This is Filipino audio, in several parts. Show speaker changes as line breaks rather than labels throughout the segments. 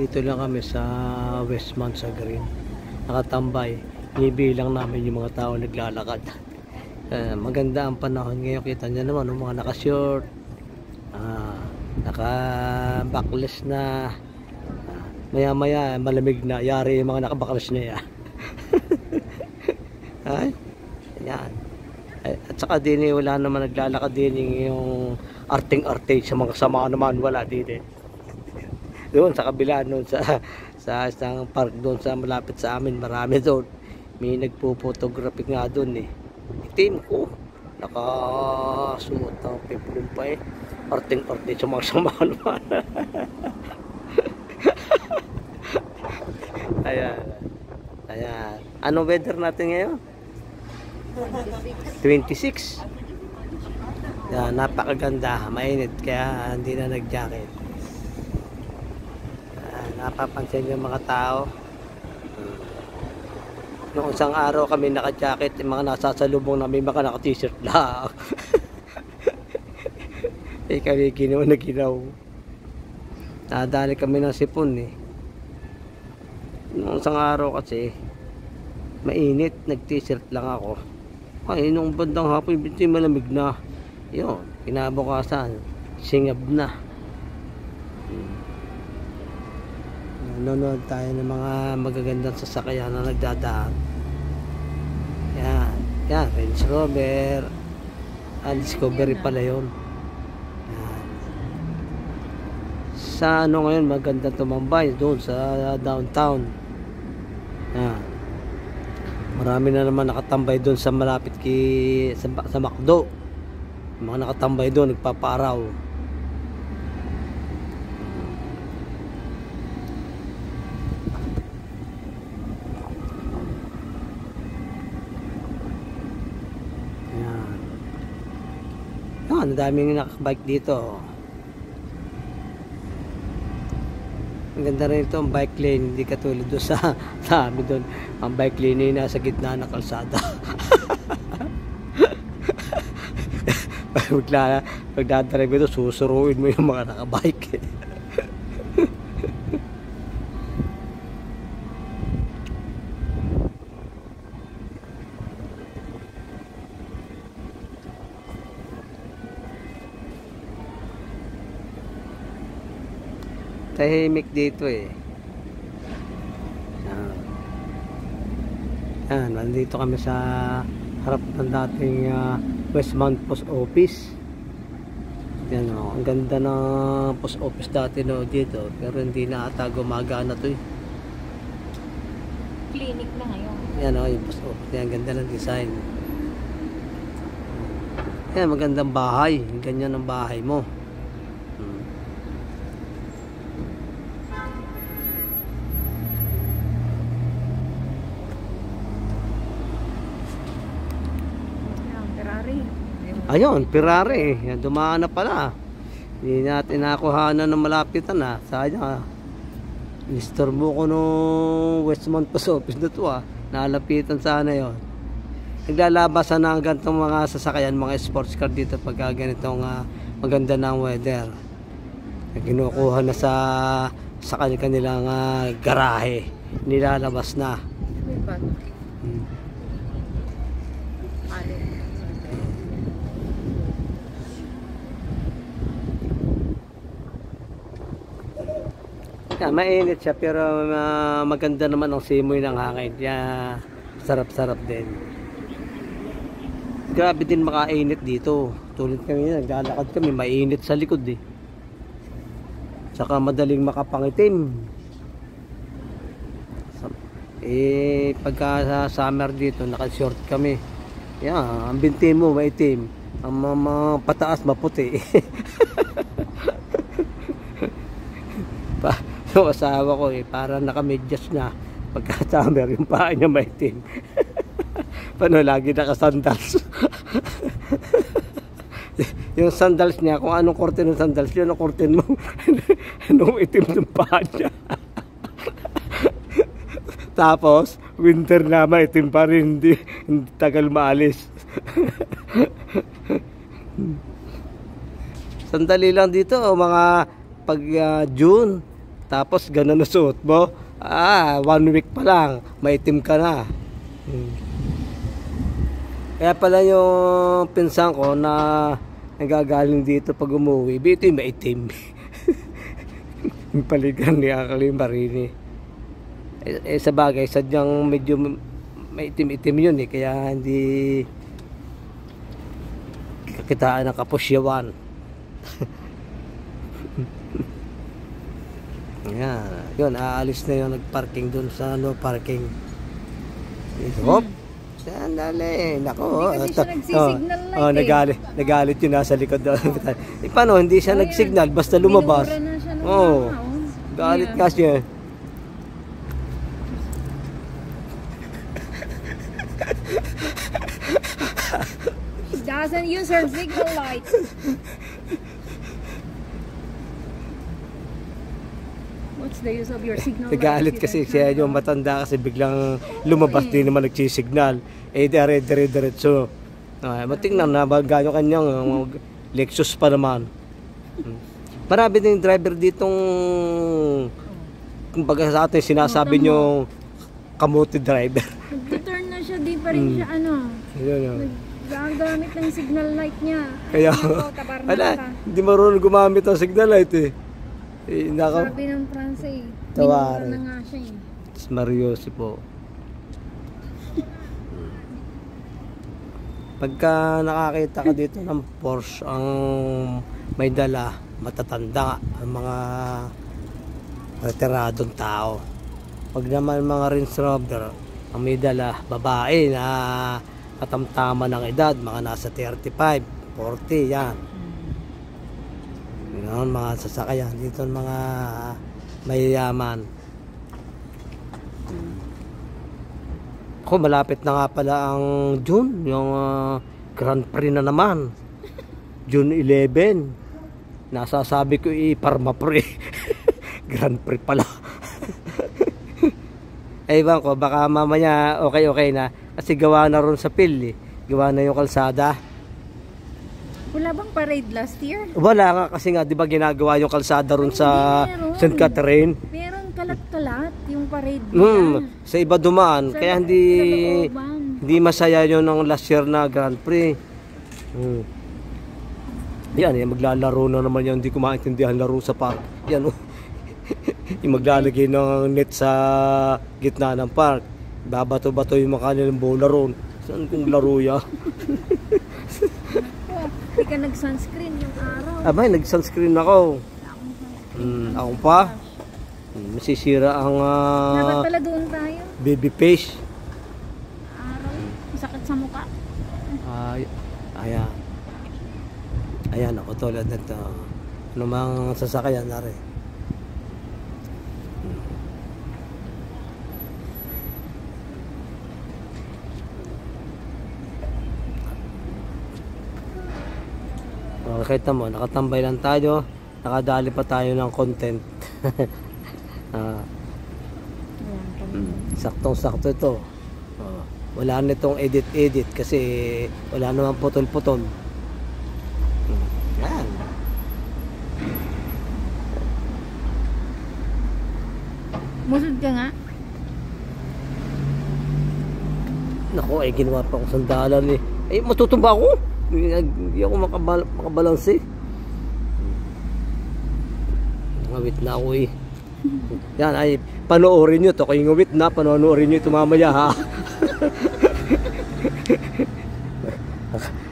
Dito lang kami sa Westmount sa Green. Nakatambay. Inibilang namin yung mga tao naglalakad. Maganda ang panahon ngayon. Kita nyo naman, mga naka-short, naka-backless na, maya maya malamig na. Yari yung mga naka-backless na yan. Ay, yan. At saka din wala naman naglalakad din yung arting-arte sa mga kasama naman, wala din. Doon sa kabila, doon sa isang park doon sa malapit sa amin, marami doon. May nagpo-photography nga doon eh. Itim ko, nakasuot ng peplum pa eh. Arting-arte sa mga kasama naman. Ayan. Ayan. Anong weather natin ngayon? 26. Yan, napakaganda, mainit kaya hindi na nag-jacket. Napapansin yung mga tao. Noong isang araw kami naka-jacket, yung mga nasasalubong namin baka naka-t-shirt lang. Eh kami ginaw na ginaw. Nadali kami ng sipon eh. Noong isang araw kasi mainit, nag-t-shirt lang ako. Ay, nung bandang hapon, hindi malamig na. Yun, kinabukasan, singab na. Nanonood tayo ng mga magagandang sasakyan na nagdadaan. Yan, yan, Range Rover. Discovery pala yun. Yan. Sa ano ngayon, magandang tumambay doon sa downtown. Yan. Marami na naman nakatambay doon sa malapit sa McDo. Mga nakatambay doon, nagpapaaraw. Yan. Yan, ang daming nakabike dito. Ang ganda rin ito ang bike lane, hindi katulad doon sa amin doon. Ang bike lane ay nasa gitna ng kalsada. Pag dadrive ito, susuruin mo yung mga nakabike. Tahimik dito eh. Yan, nandito kami sa harap ng dating Westmount Post Office. Yan o, ang ganda ng post office dati no dito, pero hindi na ata gumagana to eh.
Clinic na ngayon.
Yan o, yung post office. Yan, ganda ng design. Yan, magandang bahay. Ganyan ang bahay mo. Ayun, Ferrari. Yan, dumaan na pala. Hindi natin nakuhanan ng malapitan na. Sayang nistorbo ko nung Westmount Post Office na to Nalapitan sana yon. Naglalabasan na ang ganitong mga sasakyan, mga sports car dito pag ganitong maganda ng weather. Kinukuha na sa kanilang garahe. Nilalabas na. Mainit siya pero maganda naman ang simoy ng hangin. Sarap-sarap din. Grabe din makainit dito. Tulad kami, naglalakad kami, mainit sa likod eh. Saka madaling makapangitim. Pagka sa summer dito, naka-short kami. Ang binti mo maitim. Ang pataas maputi. Yung asawa ko parang nakamedyas na pagka-summer yung paa niya maitim. Paano lagi naka-sandals. Yung sandals niya, kung anong korte ng sandals yun, ang korte mo anong itim ng paa niya. Tapos winter na maitim pa rin, hindi tagal maalis. Sandali lang dito mga pag June, Tapos ganun na suot mo. 1 week pa lang, maitim ka na. Kaya pala yung pinsan ko na nagagaling dito pag umuwi, ito yung maitim. Yung paligan ni Akali Marini. Sa bagay, sadyang medyo maitim-itim yun kaya hindi kakitaan ng kapusyawan. Yan, yun, aalis na yung nagparking dun sa no parking. Hop! Sandali, nako.
Hindi kasi siya nagsisignal light
nagalit yun nasa likod. Paano, hindi siya nagsignal, basta lumabas. Galit nga siya.
Doesn't use her signal light. What's the use of your signal light?
Nagalit kasi siya yung matanda kasi biglang lumabas din naman nagsisignal. Dire-diretso. Matingnan na baga yung kanyang Lexus pa naman. Marami din driver ditong kumbaga sa atin sinasabi nyo kamote driver.
Nag-turn na siya, di pa rin siya gagamit ng signal light niya.
Kaya, hindi marunong gumamit ng signal light
Sabi ng Fransa
Tawari.
Minura na nga siya
Mariosi po. Pagka nakakita ka dito ng Porsche ang may dala, matatanda ang mga retiradong tao. Pag naman mga Range Rover ang may dala, babae na katamtama ng edad, mga nasa 35, 40, yan. Yun, mga sasakyan dito, mga mayayaman. Ako, malapit na nga pala ang June, yung Grand Prix na naman. June 11. Nasasabi ko Parma-Prix. Grand Prix pala. Ewan ko, baka mamaya okay na. Kasi gawa na ron sa PIL gawa na yung kalsada.
Wala bang parade last year?
Wala nga kasi nga, di ba ginagawa yung kalsada ron sa St. Catherine?
Meron kalat-kalat yung parade niya.
Sa iba dumaan, kaya hindi masaya yun ng last year na Grand Prix. Yan, maglalaro na naman yan, hindi ko maintindihan laro sa park. Yan yung maglalagay ng net sa gitna ng park. Babato-bato yung mga kanilang bola ron. Saan kong laro ya?
Hindi ka nag-sunscreen yung araw.
Abay, nag-sunscreen ako. Ako pa. Masisira ang
dapat pala doon tayo.
Baby face.
Araw, masakit sa mukha.
Ayan ako tulad nito. Ano mang sasakyan na rin. Kita mo, nakatambay lang tayo, nakadali pa tayo ng content. Saktong-sakto ito. Wala nitong edit kasi wala naman putol-putol. Yan.
Musod ka nga.
Naku, ginawa pa akong sandalan matutumba ako. Hindi ako makabalanse. Ngawit na ako Yan ay panoorin nyo to. Kung ngawit na, panoorin nyo ito mamaya ha.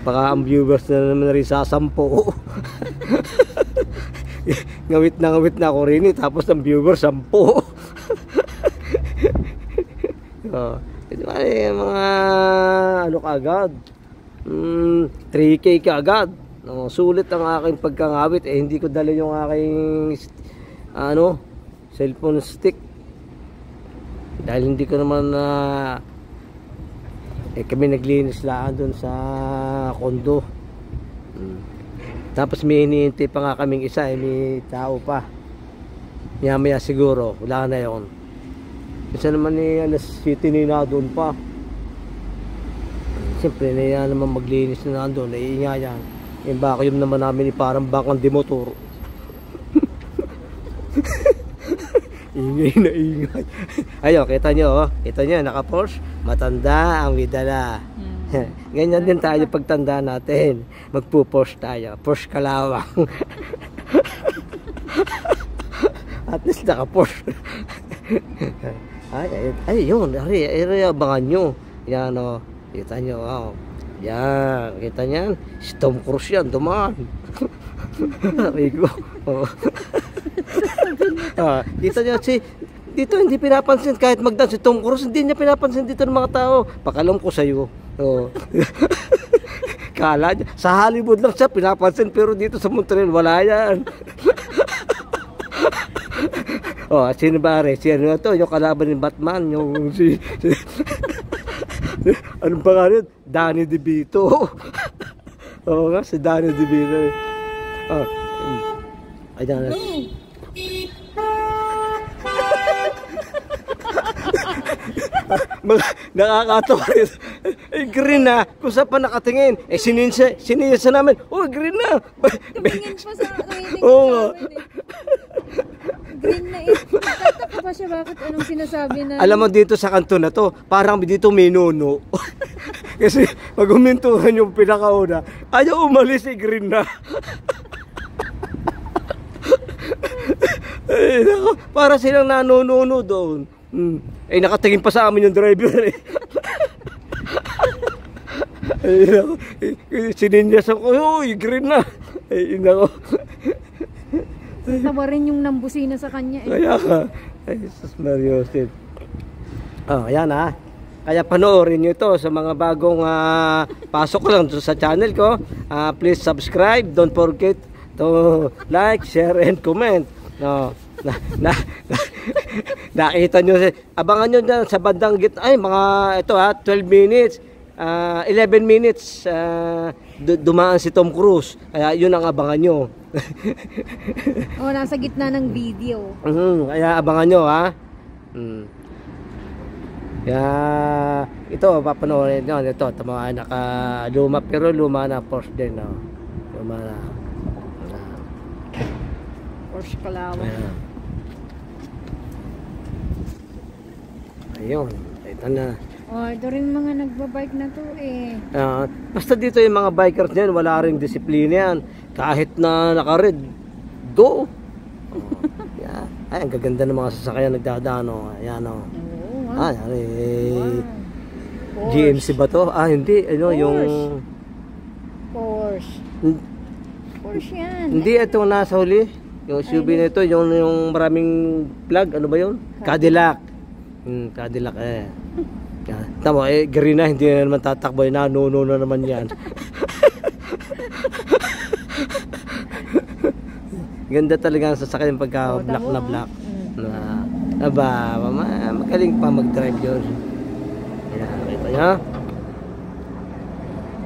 Baka ang viewers na naman rin sasampo. Ngawit na ako rin tapos ang viewers 10. Mga ano kaagad 3K kaagad. Sulit ang aking pagkangawit hindi ko dala yung aking cellphone stick dahil hindi ko naman kami naglinis lang doon sa kondo. Tapos may hinihintay pa nga kaming isa may tao pa maya siguro wala na yun. Isa naman alas 7 na doon pa. Siyempre, naiya naman maglinis na nandun, naiinga yan. Yung vacuum naman namin parang bakang demotor. Ingay na ingay. Ayun, kita nyo, oh. Kita nyo, naka-Porsche. Matanda ang widala. Ganyan din tayo pagtanda natin. Magpo-Porsche tayo. Porsche kalawang. At least naka-Porsche. Ay, yun. Ay, abangan nyo. Yan, oh. Kita nyo, oh. Yan. Kita nyo. Si Tom Cruise yan. Dumaan. Amigo. Oh. Kita nyo, dito hindi pinapansin. Kahit magdance si Tom Cruise, hindi niya pinapansin dito ng mga tao. Pakalam ko sa'yo. Oh. Kala niya. Sa Hollywood lang siya pinapansin. Pero dito sa Montreal, wala yan. Oh, sino ba rin? Sino to? Yung kalaban ni Batman, yung anong pangalan? Danny DeVito. Oo nga, si Danny DeVito. Oh. Ayan. Nakakatawa rin. Eh, green na. Kung saan pa nakatingin. Eh, sininsa namin. Oh, green na.
Tumingin pa sa rating
Oo nga.
Green na eh. Nagtataka pa siya bakit anong sinasabi na.
Alam mo dito sa kanto na to, parang dito may nuno. Kasi pag humintuhan yung pinakauna, ayaw umalis si green na. Ay, nako, para silang nanununo doon. Eh, nakatingin pa sa amin yung driver eh. Ay, nako, sininyasan ko, uy, green na. Ay, nako.
Tawa rin yung nambusina sa kanya eh.
Kaya ka. Ay, Jesus Mariosip. Oh, ayan ha. Kaya panoorin nyo ito sa mga bagong pasok ko lang sa channel ko. Please subscribe. Don't forget to like, share, and comment. No, nakita nyo. Abangan nyo na sa bandang gitna. Ay, mga ito 12 minutes. 11 minutes dumaan si Tom Cruise. Kaya yun ang abangan nyo.
Oh, nasa gitna ng video.
Kaya abangan nyo ha. Kaya ito papanoorin nyo. Ito tama, naka-luma pero luma na Porsche din. No? Luma na.
Porsche kalawang.
Ayun. Ito na.
Oh, ito rin mga nagbabike na to eh.
Basta dito yung mga bikers niyan, wala ring disiplina yan. Kahit na naka-red, go! Yeah. Ay, ang gaganda ng mga sasakyan nagdadaan. Ayan o.
Wow.
GMC ba to? Hindi. Ano,
Porsche.
yung...
Porsche yan.
Hindi, ito nasa huli. Yung SUV na ito, yung maraming plug. Ano ba yun? Cadillac. Cadillac eh. Tama, green na, hindi na naman tatakbo. Nanuno na naman yan. Ganda talaga ang sasakyan pagka black na black. Aba, magaling pa mag-drive yun. Ayan, nakita nyo?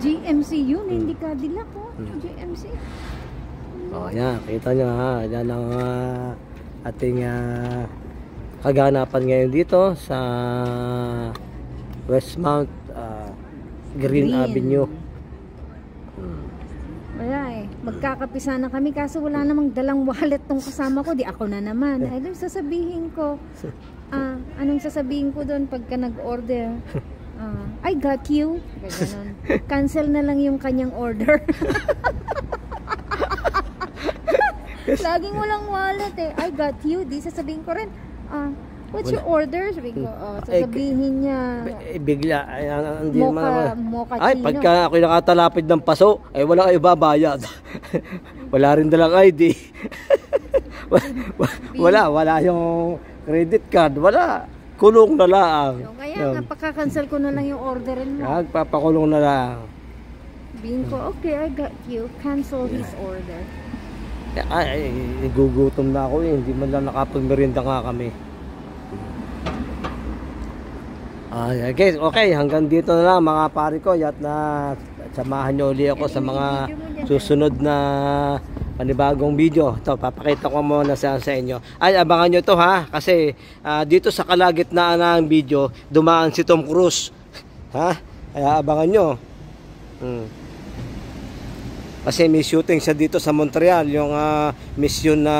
GMC yun, hindi Cadillac oh. GMC.
Oh, ayan, kita nyo ha. Ayan ang ating kaganapan ngayon dito sa Westmount Green Avenue.
Wala eh. Magkakapisa na kami kaso wala namang dalang wallet tong kasama ko. Di ako na naman. Ay, anong sasabihin ko? Anong sasabihin ko doon pagka nag-order? I got you. Ganun. Cancel na lang yung kanyang order. Laging walang wallet eh. I got you. Di sasabihin ko rin, what's your order? Sabi ko, sasabihin niya.
Bigla.
Mocha
ay, pagka ako'y nakatalapid ng paso, ay wala kayo babayad. Wala rin dalang ID. wala yung credit card. Wala. Kulong na lang.
So, kaya nga, pagka-cancel ko na lang yung orderin mo.
Nagpapakulong na lang.
Sabihin ko, okay, I got you. Cancel his order.
Ay, gugutom na ako eh. Hindi man lang nakapagmerienda nga kami. Okay, hanggang dito na lang mga pare ko. At samahan nyo ulit ako sa mga susunod na panibagong video. Ito, papakita ko muna sa inyo. Ay, abangan nyo to ha. Kasi dito sa kalagitnaan ng video, dumaan si Tom Cruise. Ha? Kaya abangan nyo. Kasi may shooting siya dito sa Montreal. Yung mission na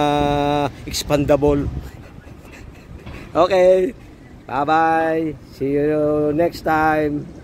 expandable. Okay. Bye-bye. See you next time.